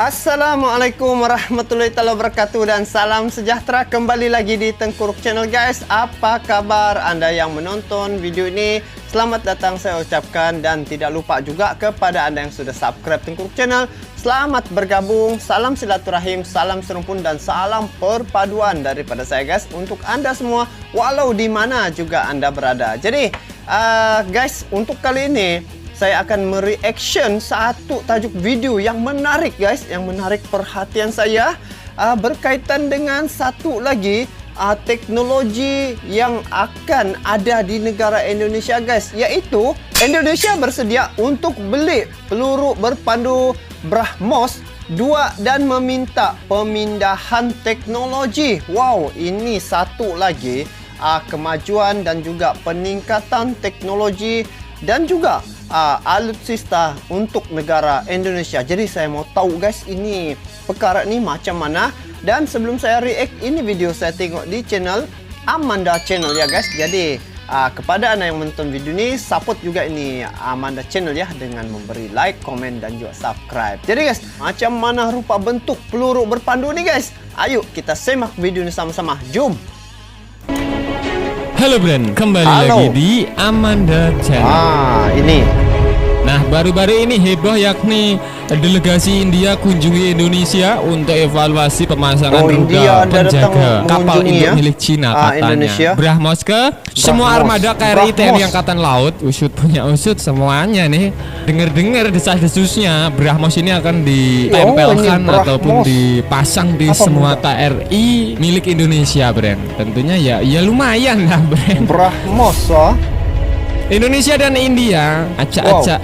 Assalamualaikum warahmatullahi wabarakatuh dan salam sejahtera kembali lagi di Tengkuruk Channel guys. Apa kabar Anda yang menonton video ini? Selamat datang saya ucapkan, dan tidak lupa juga kepada Anda yang sudah subscribe Tengkuruk Channel. Selamat bergabung, salam silaturahim, salam serumpun dan salam perpaduan daripada saya guys untuk Anda semua walau di mana juga Anda berada. Jadi guys, untuk kali ini saya akan mereaction satu tajuk video yang menarik guys, yang menarik perhatian saya berkaitan dengan satu lagi teknologi yang akan ada di negara Indonesia guys, yaitu Indonesia bersedia untuk beli peluru berpandu BrahMos 2 dan meminta pemindahan teknologi. Wow, ini satu lagi kemajuan dan juga peningkatan teknologi dan juga alutsista untuk negara Indonesia. Jadi saya mau tahu guys, ini perkara ini macam mana. Dan sebelum saya react, ini video saya tengok di channel Amanda Channel ya guys. Jadi kepada Anda yang menonton video ini, support juga ini Amanda Channel ya, dengan memberi like, komen dan juga subscribe. Jadi guys, macam mana rupa bentuk peluru berpandu nih guys? Ayo kita simak video ini sama-sama. Jom. Halo Bren, kembali lagi di Amanda Channel. Ini. Nah, baru-baru ini heboh yakni delegasi India kunjungi Indonesia untuk evaluasi pemasangan rudal penjaga kapal induk milik Cina katanya. Indonesia. BrahMos ke semua armada KRI TNI Angkatan Laut, usut punya usut semuanya nih. Dengar-dengar desas-desusnya BrahMos ini akan ditempelkan ataupun dipasang di semua KRI milik Indonesia, Bren. Tentunya ya lumayan lah, Bren. BrahMos Indonesia dan India acak-acak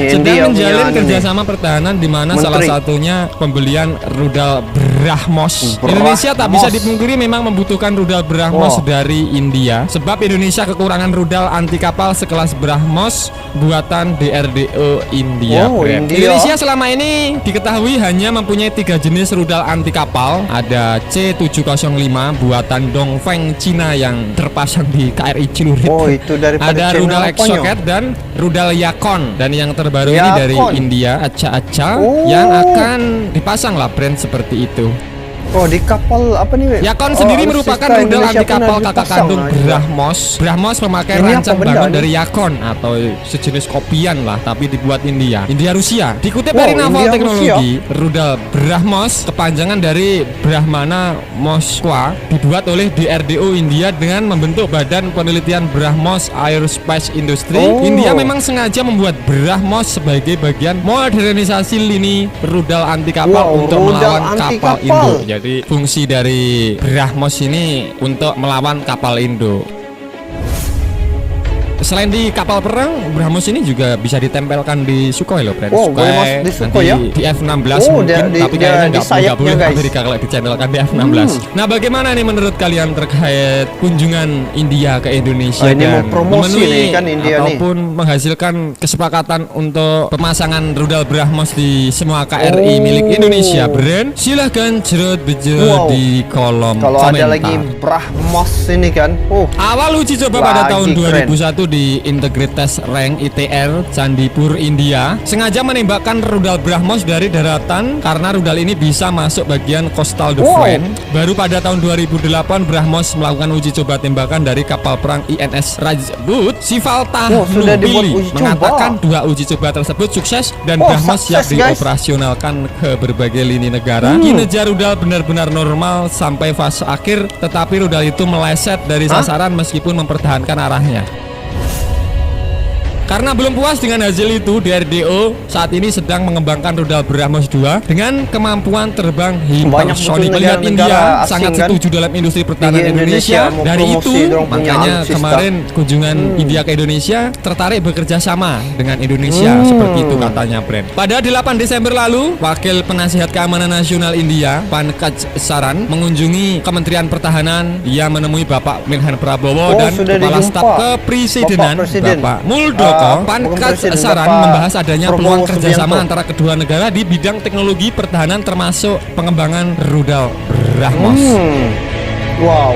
sedang menjalin kerjasama pertahanan, di mana salah satunya pembelian rudal BrahMos. Indonesia tak bisa dipungkiri memang membutuhkan rudal BrahMos dari India, sebab Indonesia kekurangan rudal anti kapal sekelas BrahMos buatan DRDO India. Indonesia selama ini diketahui hanya mempunyai 3 jenis rudal anti kapal. Ada C705 buatan Dongfeng Cina yang terpasang di KRI Celurit. Ada rudal Exocet dan rudal Yakon, dan yang terbaru ini dari India, Aca-Aca, yang akan dipasang lah brand seperti itu. Di kapal apa nih? Yakon sendiri merupakan rudal anti kapal kakak kandung BrahMos. BrahMos memakai rancang bangun dari Yakon atau sejenis kopian lah, tapi dibuat India Rusia. Dikutip dari Naval Teknologi, rudal BrahMos kepanjangan dari Brahmana Moskwa, dibuat oleh DRDO India dengan membentuk Badan Penelitian BrahMos Aerospace Industry. India memang sengaja membuat BrahMos sebagai bagian modernisasi lini rudal anti kapal untuk melawan kapal induk. Jadi fungsi dari BrahMos ini untuk melawan kapal induk. Selain di kapal perang, BrahMos ini juga bisa ditempelkan di Sukhoi loh, Bren. Sukhoi, nanti di F-16 mungkin, tapi kayaknya nggak boleh Amerika kalau ditempelkan di F-16. Nah, bagaimana nih menurut kalian terkait kunjungan India ke Indonesia dan memenuhi kan India ataupun menghasilkan kesepakatan untuk pemasangan rudal BrahMos di semua KRI milik Indonesia, Bren? Silahkan cerut-bejut di kolom kalau komentar. Ada lagi BrahMos ini kan. Awal uji coba pada tahun 2001 di Integritas Rank ITR Candipur, India, sengaja menembakkan rudal BrahMos dari daratan karena rudal ini bisa masuk bagian coastal defense. Baru pada tahun 2008 BrahMos melakukan uji coba tembakan dari kapal perang INS Rajput. Sivalta Nubili mengatakan 2 uji coba tersebut sukses dan BrahMos siap dioperasionalkan ke berbagai lini negara. Kinerja rudal benar-benar normal sampai fase akhir, tetapi rudal itu meleset dari sasaran meskipun mempertahankan arahnya. Karena belum puas dengan hasil itu, DRDO saat ini sedang mengembangkan rudal BrahMos 2 dengan kemampuan terbang hipersonik. Melihat India sangat setuju dalam industri pertahanan Indonesia, dari itu makanya kemarin kunjungan India ke Indonesia tertarik bekerja sama dengan Indonesia, seperti itu katanya, Bren. Pada 8 Desember lalu, Wakil Penasihat Keamanan Nasional India, Pankaj Saran, mengunjungi Kementerian Pertahanan. Dia menemui Bapak Menhan Prabowo dan Kepala Staf Kepresidenan Bapak Muldoko. Pankaj Saran membahas adanya peluang kerjasama antara kedua negara di bidang teknologi pertahanan termasuk pengembangan rudal BrahMos. Wow.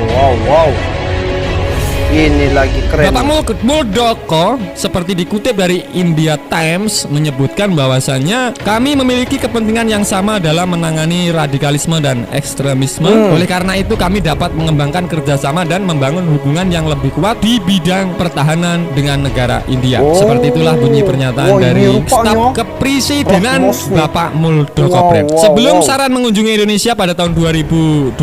Ini lagi keren. Bapak Muldoko seperti dikutip dari India Times menyebutkan bahwasannya kami memiliki kepentingan yang sama dalam menangani radikalisme dan ekstremisme. Oleh karena itu kami dapat mengembangkan kerjasama dan membangun hubungan yang lebih kuat di bidang pertahanan dengan negara India. Seperti itulah bunyi pernyataan dari staf kepresidenan Bapak Muldoko. Sebelum saran mengunjungi Indonesia pada tahun 2018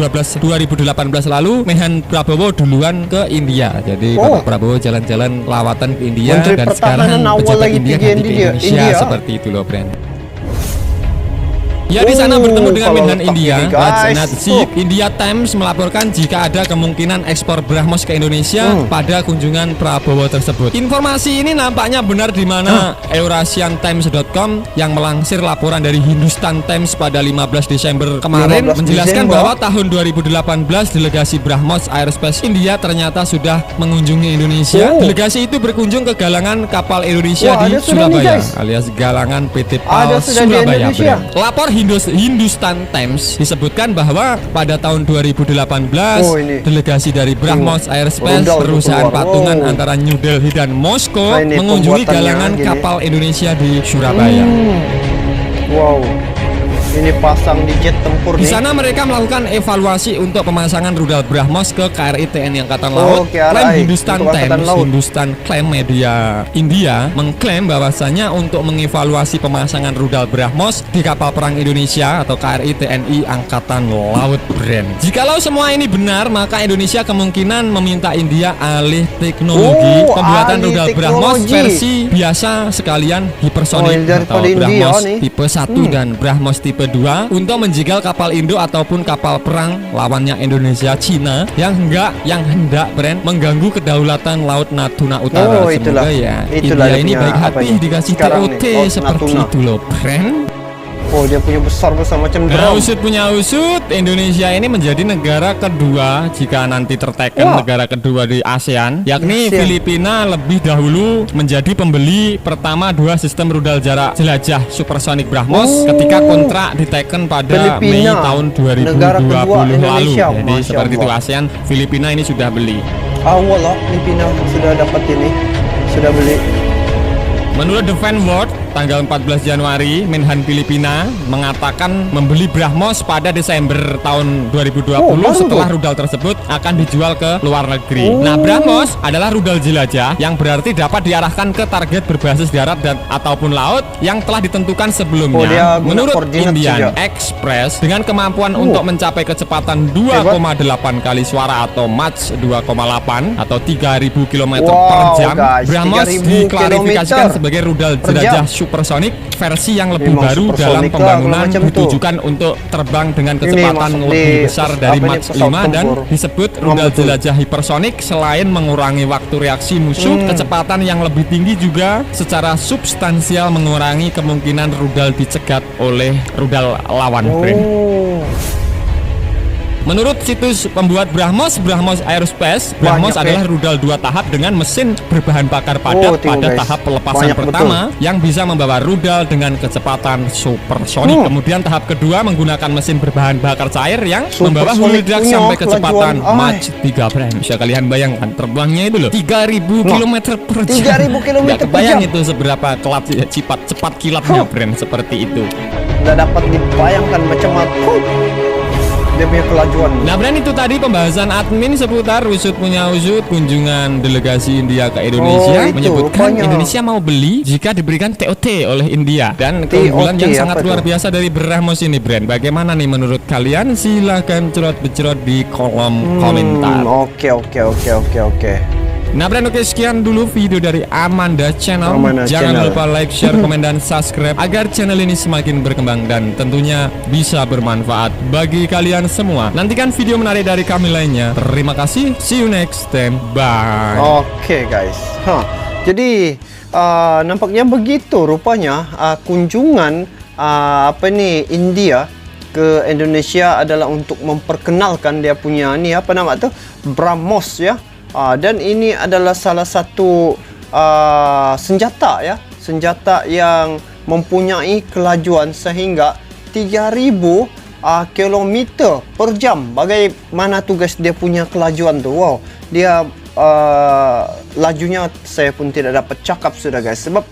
lalu, Menhan Prabowo duluan ke India. Jadi Bapak Prabowo jalan-jalan lawatan ke India. Menteri dan Pertahanan sekarang pejabat India ganti ke Indonesia. Seperti itu loh, Brand. Ya, di sana bertemu dengan Menhan India, Rajnath Singh. India Times melaporkan jika ada kemungkinan ekspor BrahMos ke Indonesia pada kunjungan Prabowo tersebut. Informasi ini nampaknya benar di mana EurasianTimes.com yang melansir laporan dari Hindustan Times pada 15 Desember kemarin menjelaskan bahwa tahun 2018 delegasi BrahMos Aerospace India ternyata sudah mengunjungi Indonesia. Delegasi itu berkunjung ke galangan kapal Indonesia di Surabaya, alias galangan PT PAL Surabaya. Lapor Hindustan Times disebutkan bahwa pada tahun 2018 delegasi dari BrahMos Aerospace, perusahaan patungan antara New Delhi dan Moskow, mengunjungi galangan kapal Indonesia di Surabaya. Ini pasang di jet tempur di sana mereka melakukan evaluasi untuk pemasangan rudal BrahMos ke KRI TNI Angkatan Laut. Klaim Hindustan Times, Hindustan Claim Media India mengklaim bahwasanya untuk mengevaluasi pemasangan rudal BrahMos di kapal perang Indonesia atau KRI TNI Angkatan Laut, Brand. Jikalau semua ini benar, maka Indonesia kemungkinan meminta India alih teknologi pembuatan rudal BrahMos versi biasa sekalian hipersonik atau BrahMos tipe 1 dan BrahMos tipe 2 untuk menjegal kapal Indo ataupun kapal perang lawannya Indonesia Cina yang hendak Brand mengganggu kedaulatan Laut Natuna Utara. Semoga ya India ini baik hati dikasih TOT seperti itu loh, Brand. Dia punya besar macam drum. Nah, usut punya usut, Indonesia ini menjadi negara kedua jika nanti terteken negara kedua di ASEAN, yakni Filipina lebih dahulu menjadi pembeli pertama 2 sistem rudal jarak jelajah supersonik BrahMos ketika kontrak diteken pada Mei tahun 2020 lalu. Jadi seperti itu ASEAN, Filipina ini sudah beli. Awal lah, Filipina sudah dapat ini, sudah beli. Menurut Defense World, tanggal 14 Januari, Menhan Filipina mengatakan membeli BrahMos pada Desember tahun 2020 setelah rudal tersebut akan dijual ke luar negeri. Nah, BrahMos adalah rudal jelajah yang berarti dapat diarahkan ke target berbasis darat dan ataupun laut yang telah ditentukan sebelumnya. Menurut Indian Express, dengan kemampuan untuk mencapai kecepatan 2,8 kali suara atau Mach 2,8 atau 3000 km per jam, BrahMos diklarifikasikan sebagai rudal jelajah supersonik versi yang lebih baru dalam pembangunan, ditujukan untuk terbang dengan kecepatan lebih besar dari Mach 5 dan disebut rudal jelajah hipersonik. Selain mengurangi waktu reaksi musuh, kecepatan yang lebih tinggi juga secara substansial mengurangi kemungkinan rudal dicegat oleh rudal lawan. Menurut situs pembuat BrahMos Aerospace, BrahMos adalah rudal 2 tahap dengan mesin berbahan bakar padat pada tahap pelepasan pertama yang bisa membawa rudal dengan kecepatan supersonik. Kemudian tahap kedua menggunakan mesin berbahan bakar cair yang membawa helidak sampai kecepatan Mach 3, Brand. Bisa kalian bayangkan terbangnya itu loh 3000 km per jam. 3000 km per jam. Bayang itu seberapa cepat kilatnya, Brand, seperti itu. Udah dapat dibayangkan macam apa dia punya kelajuan. Nah, Brand, itu tadi pembahasan admin seputar usut punya usut kunjungan delegasi India ke Indonesia. Menyebutkan Indonesia mau beli jika diberikan TOT oleh India. Dan keunggulan yang sangat luar biasa dari BrahMos ini, Brand. Bagaimana nih menurut kalian? Silahkan cerot-becerot di kolom komentar. Oke. Nah, Brand, oke, sekian dulu video dari Amanda Channel. Jangan lupa like, share, komen, dan subscribe agar channel ini semakin berkembang dan tentunya bisa bermanfaat bagi kalian semua. Nantikan video menarik dari kami lainnya. Terima kasih. See you next time. Bye. Oke, guys. Jadi nampaknya begitu rupanya kunjungan India ke Indonesia adalah untuk memperkenalkan dia punya BrahMos ya. Dan ini adalah salah satu senjata yang mempunyai kelajuan sehingga 3000 km per jam. Bagaimana tugas dia punya kelajuan tuh? Dia lajunya saya pun tidak dapat cakap sudah guys, sebab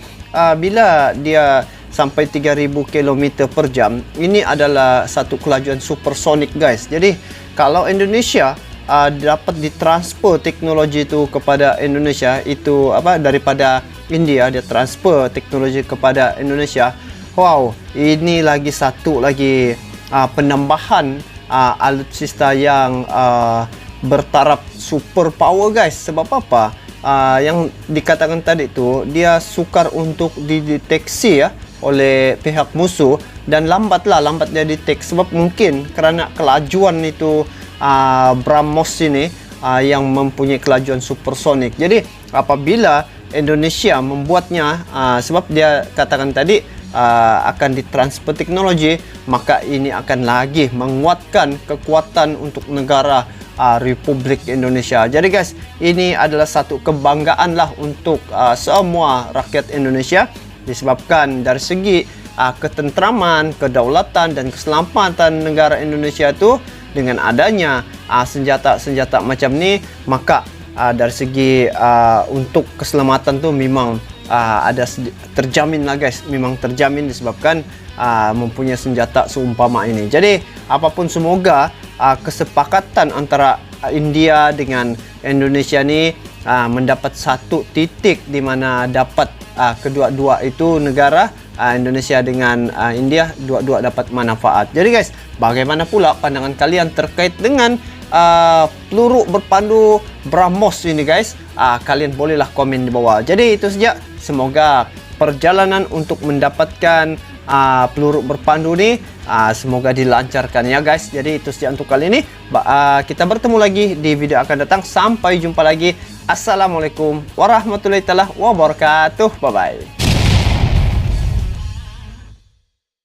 bila dia sampai 3000 km per jam, ini adalah satu kelajuan supersonik guys. Jadi kalau Indonesia dapat ditransfer teknologi itu kepada Indonesia, itu daripada India dia transfer teknologi kepada Indonesia, wow, ini lagi satu lagi penambahan alutsista yang bertaraf super power guys. Sebab apa? Yang dikatakan tadi itu dia sukar untuk dideteksi ya oleh pihak musuh, dan lambat dia detek, sebab mungkin kerana kelajuan itu BrahMos ini yang mempunyai kelajuan supersonik. Jadi apabila Indonesia membuatnya, sebab dia katakan tadi akan ditransfer teknologi, maka ini akan lagi menguatkan kekuatan untuk negara Republik Indonesia. Jadi guys, ini adalah satu kebanggaan lah untuk semua rakyat Indonesia, disebabkan dari segi ketentraman, kedaulatan dan keselamatan negara Indonesia itu dengan adanya senjata-senjata macam ni, maka dari segi untuk keselamatan tu memang ada terjamin lah guys, memang terjamin disebabkan mempunyai senjata seumpama ini. Jadi apapun, semoga kesepakatan antara India dengan Indonesia ni mendapat satu titik di mana dapat kedua-dua itu negara, Indonesia dengan India, dua-dua dapat manfaat. Jadi guys, bagaimana pula pandangan kalian terkait dengan peluru berpandu BrahMos ini guys? Kalian bolehlah komen di bawah. Jadi itu saja, semoga perjalanan untuk mendapatkan peluru berpandu ni semoga dilancarkan ya guys. Jadi itu saja untuk kali ini. Kita bertemu lagi di video akan datang. Sampai jumpa lagi. Assalamualaikum warahmatullahi wabarakatuh. Bye bye.